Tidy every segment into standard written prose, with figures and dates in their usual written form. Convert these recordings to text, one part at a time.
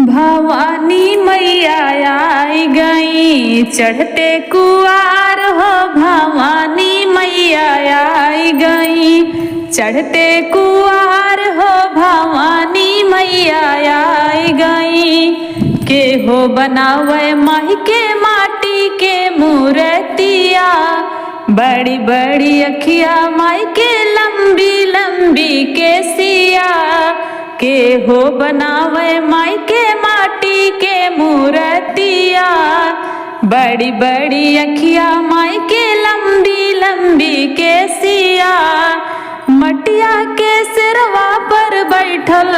भवानी मैया आई गई चढ़ते कुआर हो। भवानी मैया आई गई चढ़ते कुआर हो। भवानी मैया आई गई के हो बनावे माही के माटी के मूर्तिया। बड़ी बड़ी अखिया माई के लंबी लंबी केसिया के हो बनावे माई के माटी के मूर्तिया। बड़ी बड़ी अखिया माई के लंबी लंबी केसिया। मटिया के सिरवा पर बैठल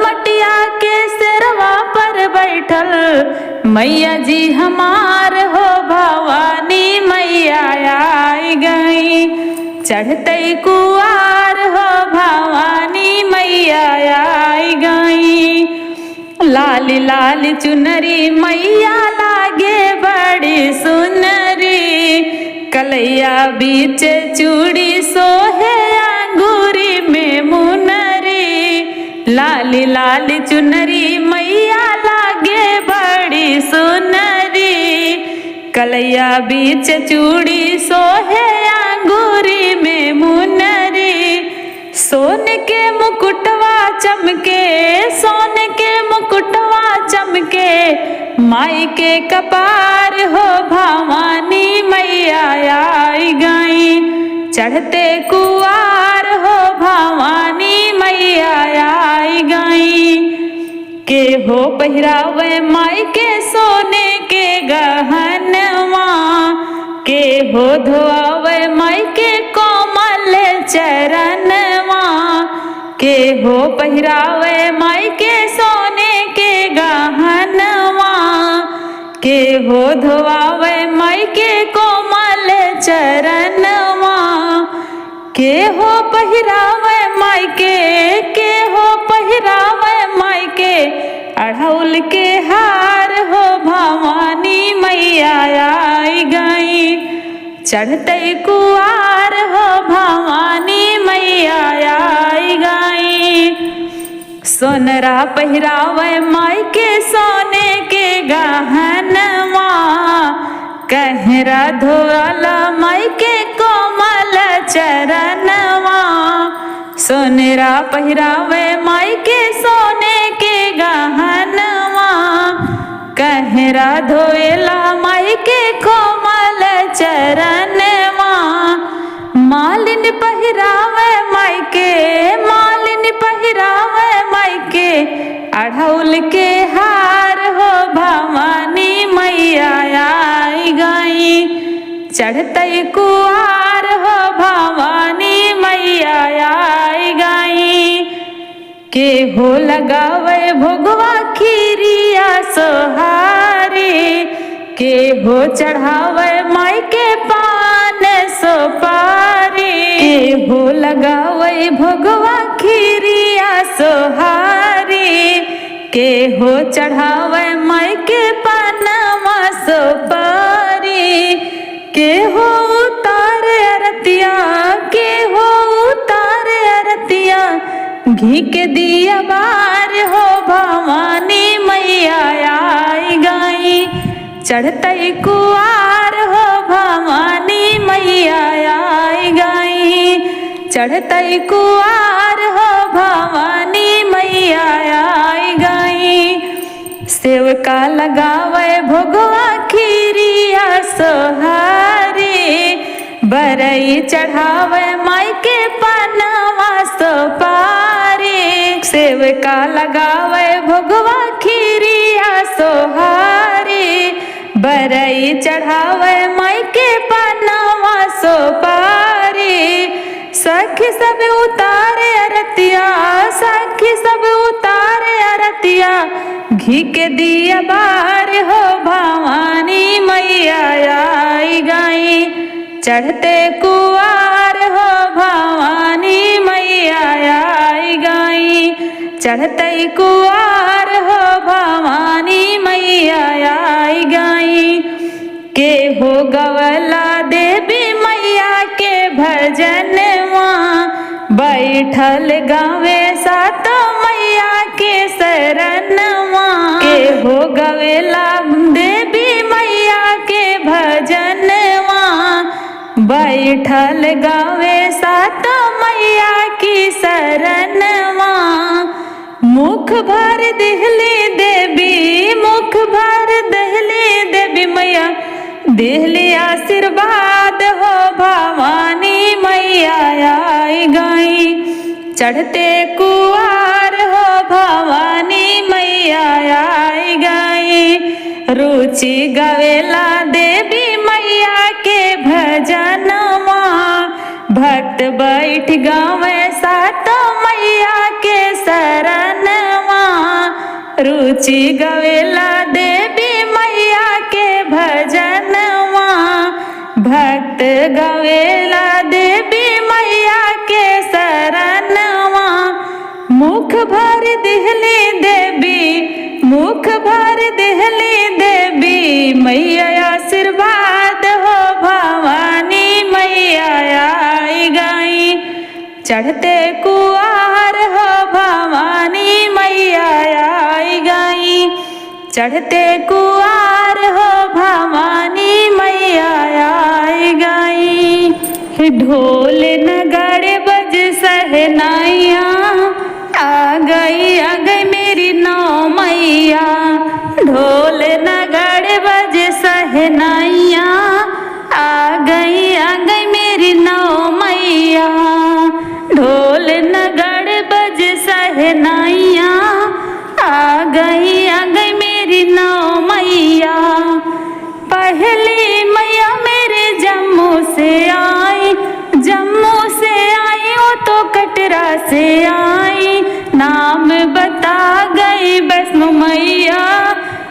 मटिया के सिरवा पर बैठल मैया जी हमार हो। भवानी मैया आई गई चढ़ते कुआर हो। भवानी मैया आई गई लाल लाल चुनरी मैया लागे बड़ी सुनरी। कलैया बीच चूड़ी सोहे अंगूरी में मुनरी। लाल लाल चुनरी मैया लागे बड़ी सुनरी। कलैया बीच चूड़ी सोहे अंगूरी में मुनरी। सोने के मुकुटवा चमके सोने के मुकुटवा चमके माई के कपार हो। भवानी मैया आई गई चढ़ते कुआर हो। भवानी मैया आई गई के हो पहिरावे माई के सोने के गहनवा। के हो धोआवे माई के कोमल चरणवा। के हो पहिरावे माई के सोने के गहनवा। के हो धोआवे माई के कोमल चरणवा। के हो पहिरावे माई के हो पहिरावे माई के अढ़ौल के हार हो। भवानी मैया आई गई चढ़ते कुआर हो। भवानी मैया आई गई सोनरा पहिरावे माई के सोने के गहनवा। कहरा धोला माई के कोमल चरणवा। सोनरा पहिरावे माई के सोने के गहनवा। कहरा धोएला माई के कोमल चरणवा। मालिन पहिरावे माई के मालिन पहिरावे माई के अढ़ौल के हार हो। भवानी मैया आई गई चढ़ते कुआर हो। भवानी मैया आई गई के हो लगावे भोगवा खीरिया सोहारी। के हो चढ़ावे माई के पान सोपारी। के हो लगावे भोगवा खीरिया सोहारी। के हो चढ़ावे माई के पानवा सोपारी। के हो उतारे अरतिया के हो उतारे अरतिया घी के दिया बार हो। भवानी मैया आई गई चढ़ते कुआर हो। भवानी मैया आई गई चढ़ते कुआर हो। भवानी मैया आई गई सेवका लगावे भोगवा खीरिया सोहारी। बरई चढ़ावे माई के पनवा सोपारी। सेवका लगावे भोगवा खीरिया सोहारी। बरई चढ़ावे माई के पनवा सोपारी। सखी सब उतारे अरतिया सखी सब उतारे अरतिया घी के दिया बार हो। भवानी मैया आई गई चढ़ते कुआर हो। भवानी मैया आई गई चढ़ते कुआर हो। भवानी मैया आई गई के हो गवला देवी मैया के भजनवा। बैठल गावे सातो मैया के शरणवा। के बैठल गावे सात मैया की शरणवा। मुख भर दिहली देवी, मुख भर दिहली देवी मैया, दिहली आशीर्वाद हो भवानी मैया आई गई। चढ़ते कुआर हो भवानी मैया आई गई। रुचि गवेला देवी मैया के भजनवा। भक्त बैठ गावे सात मैया के शरणवा। रुचि गवेला देवी मैया के भजनवा। भक्त गवेला देवी मैया के शरणवा। मुख भर दिहली देवी, मुख भर दिहली देवी मैया आशीर्वाद हो भवानी मैया आई गई। चढ़ते कुआर हो भवानी मैया आई गई। चढ़ते कुआर हो भवानी मैया आई गई। ढोल नगाड़े बज सहनाइया, आ गई मेरी नौ मैया। ढोल नगाड़े बज सहनाइया, आ गई मेरी नौ मैया। ढोल नगाड़े बज सहनाइया, आ गई मेरी नौ मैया। पहली मैया मेरे जम्मू से आई, जम्मू से आई वो तो कटरा से आई। नाम बता गई वैष्णो मैया,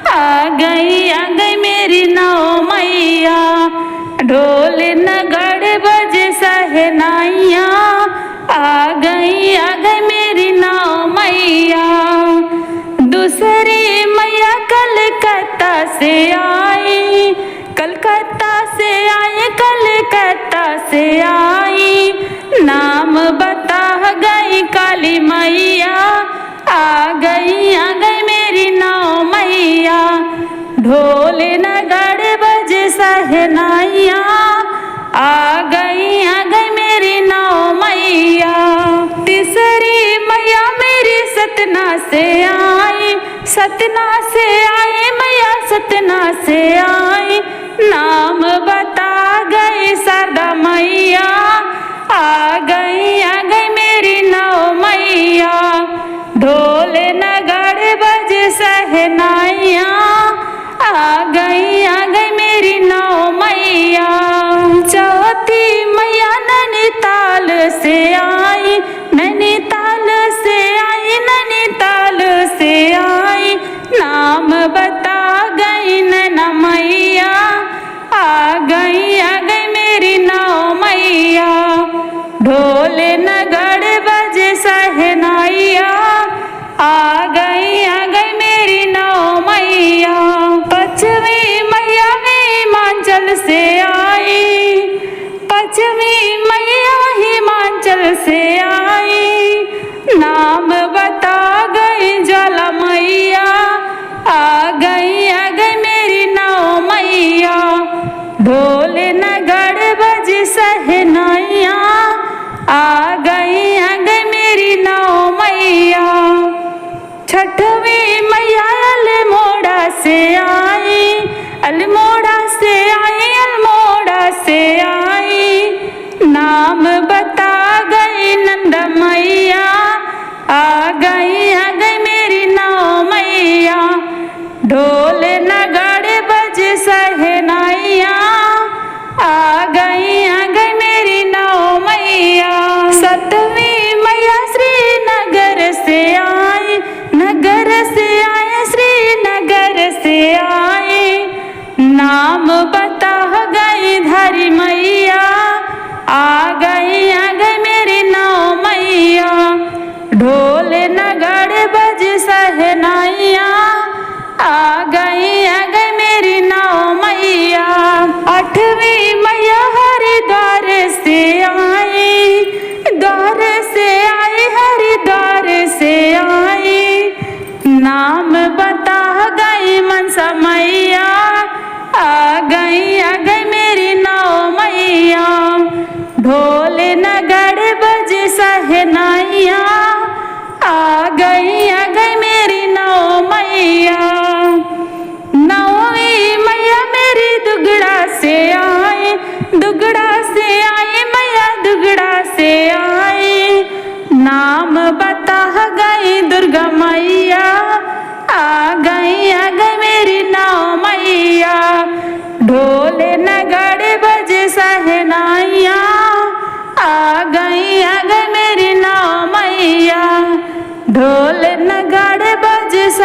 आ गई मेरी नौ मैया। ढोल नगाड़े बज सहनाइया, आ गई मेरी नौ मैया। दूसरी मैया कलकत्ता से आई, कलकत्ता से आई, कलकत्ता से आई। नाम बता गई काली मैया, आ गई मेरी नौ मैया। ढोल नगाड़े बज सहनाइया, आ गई मेरी नौ मैया। तीसरी मैया मेरी सतना से आई, सतना से आई मैया, सतना से आई। नाम बता गई शारदा मैया, आ गई मेरी नौ मैया। ढोल नगाड़े बज सहनाइया, आ गई मेरी नौ मैया। चौथी मैया नैनीताल से आई, नैनीताल से आई, नैनीताल से आई। नाम बता गई नैना मैया, आ गई मेरी नौ मैया। ढोल नगाड़े बज सहनाइया, आ गई मेरी नौ मैया। पश्चिमी मैया हिमाचल से आई, पश्चिमी मैया हिमाचल से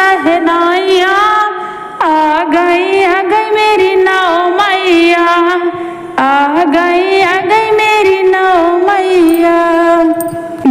सहनाइया, आ गई मेरी नौ मैया, आ गई मेरी नौ मैया।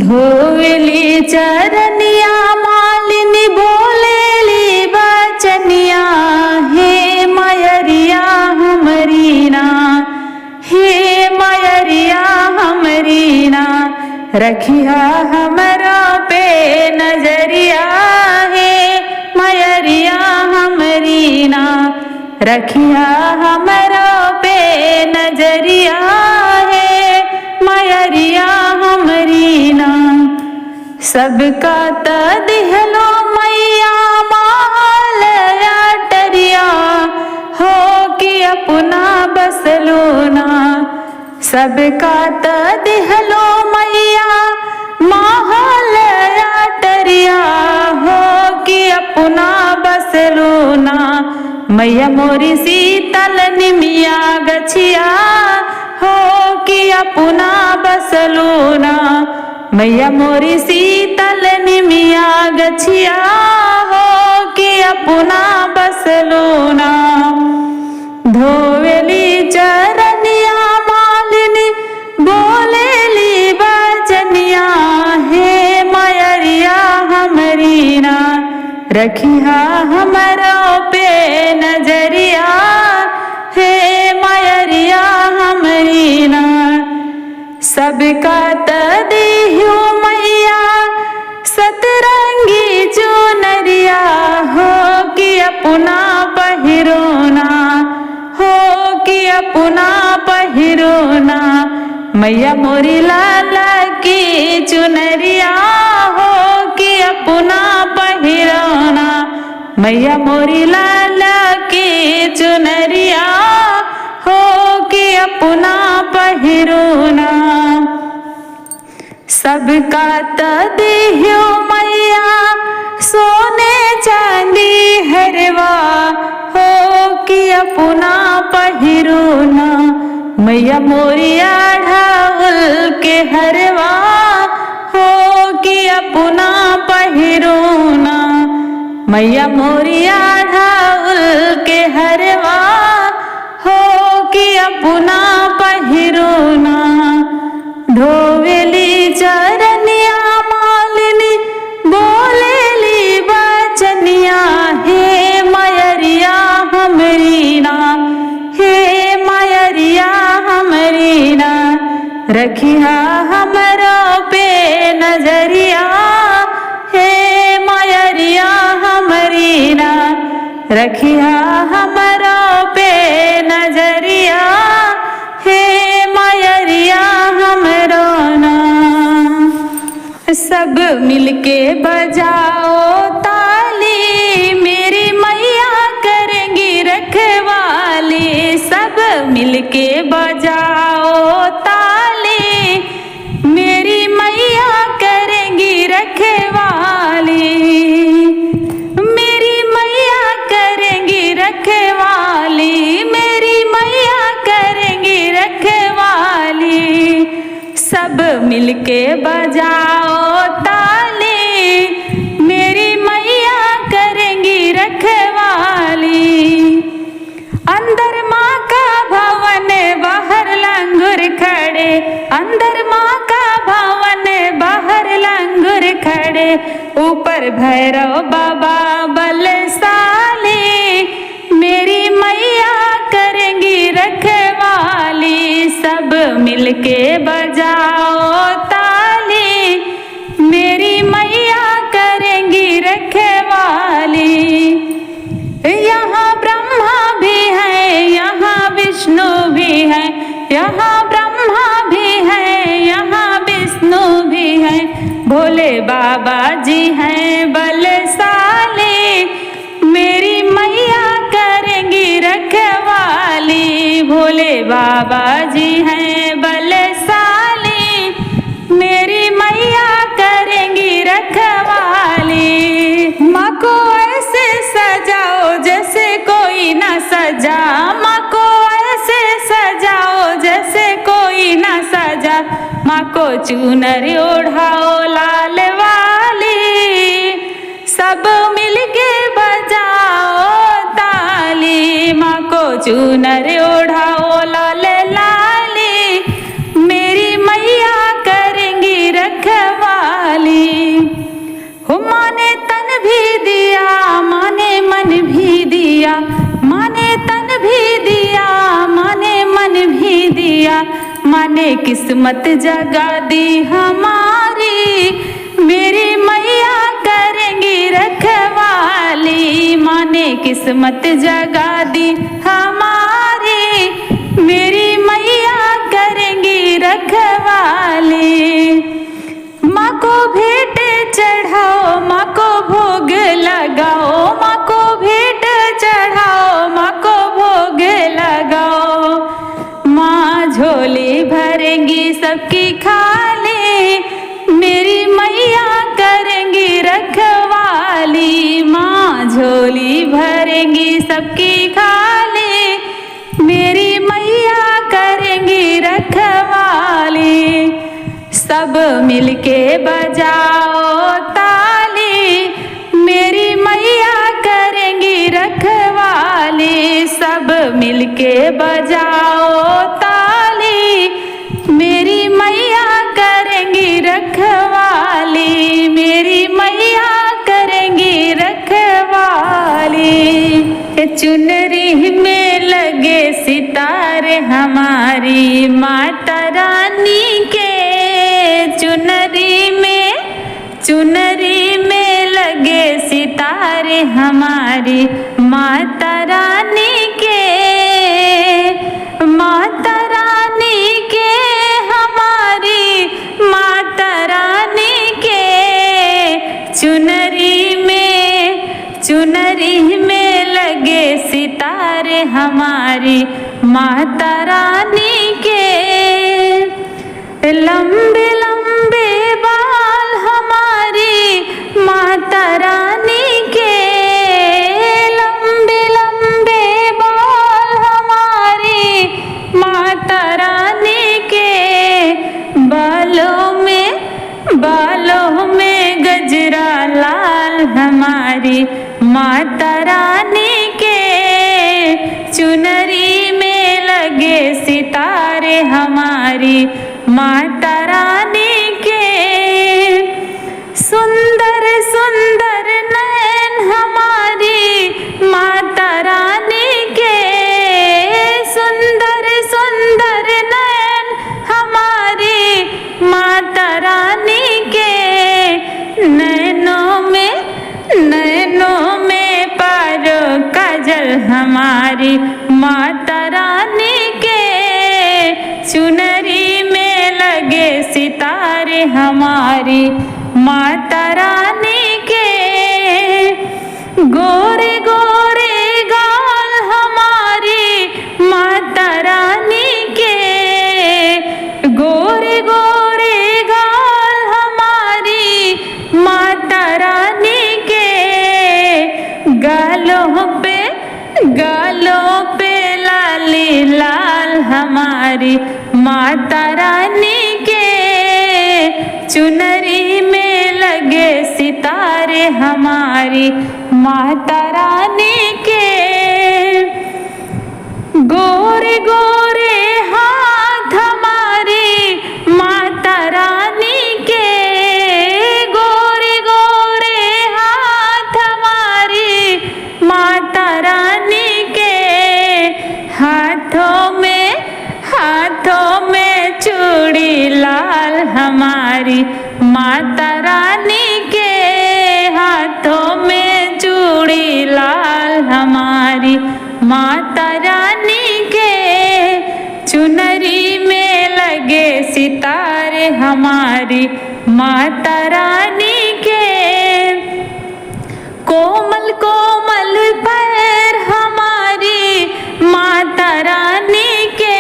धोवेली चरनिया मालिनी बोलेली बचनिया, हे मयरिया हमरी ना, हे मयरिया हमरी ना, रखिया हमरा पे नजरिया, हे मयरिया हमरी ना, रखिया हमरा पे नजरिया, हे मयरिया हमरी ना। सबका त दिहलो मैया माल अटरिया, हो कि अपना बसलो ना। सबका त दिहलो मैया माहौल अटरिया, हो कि अपना बसलो ना। मैया मोरी शीतल निमिया गछिया, हो कि अपना बसलो ना। मैया मोरी शीतल निमिया गछिया, हो कि अपना बसलो ना। धोवेली चरनिया मालिनी बोलेली बचनिया, हे मयरिया हमरी ना, रखिया हमरा पे नजरिया, हे मयरिया हमरी ना। सबका त देहु मैया सतरंगी चुनरिया, हो कि अपना पहिरो ना, हो कि अपना पहिरो ना। मैया मोरी लाला की चुनरिया, हो कि अपना पहिरो ना। मैया मोरी लाला की चुनरिया, हो कि अपना पहिरो ना। सबका त देहु मैया सोने चांदी हरवा, हो कि अपना पहिरो ना। मैया मोरी ढाल के हरवा, हो कि अपना पहिरो ना। मैया मोरी ढाल के हरवा, हो कि अपना पहिरो ना। धोवेली चरनिया मालिनी बोलेली बचनिया, हे मयरिया हमरी ना, हे मयरिया हमरी ना, रखिया हमरा पे नजरिया, हे मयरिया हमरी ना, रखिया हमरा पे नजरिया, हे मयरिया हमरो ना। सब मिलके बजाओ ताली, मेरी मैया करेंगी रखवाली। सब मिलके बजाओ ताली, मेरी मैया करेंगी रखवाली। मेरी मैया करेंगी रखवाली, मेरी मैया करेंगी रखवाली। सब मिलके बजाओ ताली, मेरी मैया करेंगी रखवाली। अंदर माँ का भवन बाहर लंगूर खड़े, अंदर माँ का भवन बाहर लंगूर खड़े। ऊपर भैरव बाबा बलशाली, मेरी मैया करेंगी रखवाली। सब मिलके बजाओ ताली, मेरी मैया करेंगी रखवाली। यहाँ ब्रह्मा भी है, यहाँ विष्णु भी है, यहाँ ब्रह्मा भी है, यहाँ विष्णु भी है। भोले बाबा जी हैं बलशाली, मेरी मैया करेंगी रखवाली। भोले बाबा जी हैं बलशाली, मेरी मैया करेंगी रखवाली। माँ को ऐसे सजाओ जैसे कोई ना सजा, माँ को ऐसे सजाओ जैसे कोई ना सजा। माँ को चुनरी ओढ़ाओ लाल वाली, सब मिलके चूनर ओढ़ाओ लाल लाली, मेरी मैया करेंगी रखवाली। हो माने तन भी दिया, माने मन भी दिया, माने तन भी दिया, माने मन भी दिया, माने किस्मत जगा दी हमारी, मेरी मैया करेंगी रखवाली। माने किस्मत जगा दी हमारी, मेरी मैया करेंगी रखवाली। माँ को भेंट चढ़ाओ, माँ को भोग लगाओ, माँ को भेंट चढ़ाओ, माँ को भोग लगाओ। माँ झोली भरेंगी सबकी खाली, मेरी मैया करेंगी रखवाली। माँ झोली भरेंगी सबकी खाली, मेरी मैया करेंगी रखवाली। सब मिलके बजाओ ताली, मेरी मैया करेंगी रखवाली। सब मिलके बजाओ ताली, मेरी मैया करेंगी रखवाली, मेरी मैया करेंगी रखवाली। चुनरी में लगे सितारे हमारी माता रानी के, चुनरी में लगे सितारे हमारी माता रानी के, माता रानी के हमारी माता रानी के। चुनरी में लगे सितारे हमारी माता रानी के। लंबे लंबे बाल हमारी माता रानी के, लंबे लंबे बाल हमारी माता रानी के। बालों में गजरा लाल हमारी माता रानी के। चुनरी में लगे सितारे हमारी माता रानी के। सुंदर सुंदर नैन हमारी माता रानी के, सुंदर सुंदर नैन हमारी माता रानी के। नैनों में पारो काजल हमारी माता रानी के। चुनरी में लगे सितारे हमारी माता रानी के। गोरे गोरे गाल हमारी माता रानी के, गोरे गोरे गाल हमारी माता रानी के। गालों पे लाली लाल हमारी माता रानी के। चुनरी में लगे सितारे हमारी माता रानी के। गोरे गोरे हाथ हमारी माता रानी के, गोरे गोरे हाथ हमारी माता रानी के। हाथों में चूड़ी लाल हमारी माता रानी के। हाथों में चूड़ी लाल हमारी माता रानी के। चुनरी में लगे सितारे हमारी माता रानी के। कोमल कोमल पैर हमारी माता रानी के,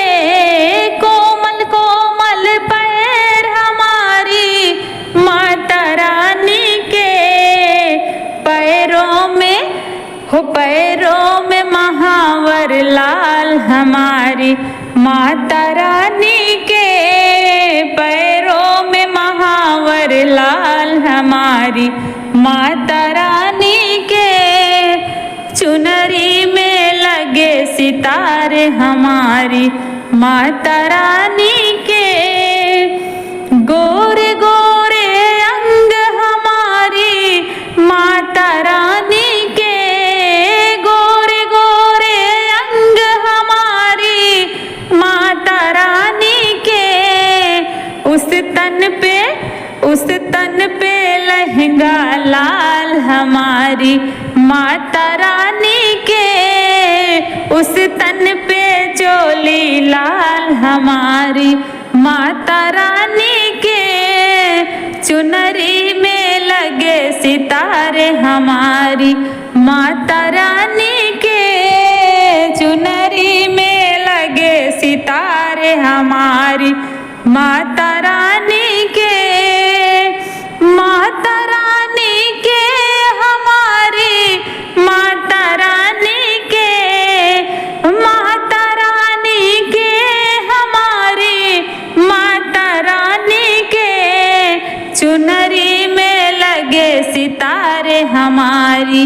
कोमल कोमल पैर हमारी माता रानी के। पैरों में महावर लाल हमारी माता रानी के। पैरों में महावर लाल हमारी माता रानी के। चुनरी में लगे सितारे सितारे हमारी माता रानी के। गोरे गोरे अंग हमारी माता रानी के, गोरे गोरे अंग हमारी माता रानी के। उस तन पे लहंगा लाल हमारी माता रानी के। उस तन पे चोली लाल हमारी माता रानी के। चुनरी में लगे सितारे हमारी माता रानी के। चुनरी में लगे सितारे हमारी माता रानी के। माता रानी के हमारी माता रानी के। माता रानी के हमारी माता रानी के। चुनरी में लगे सितारे हमारी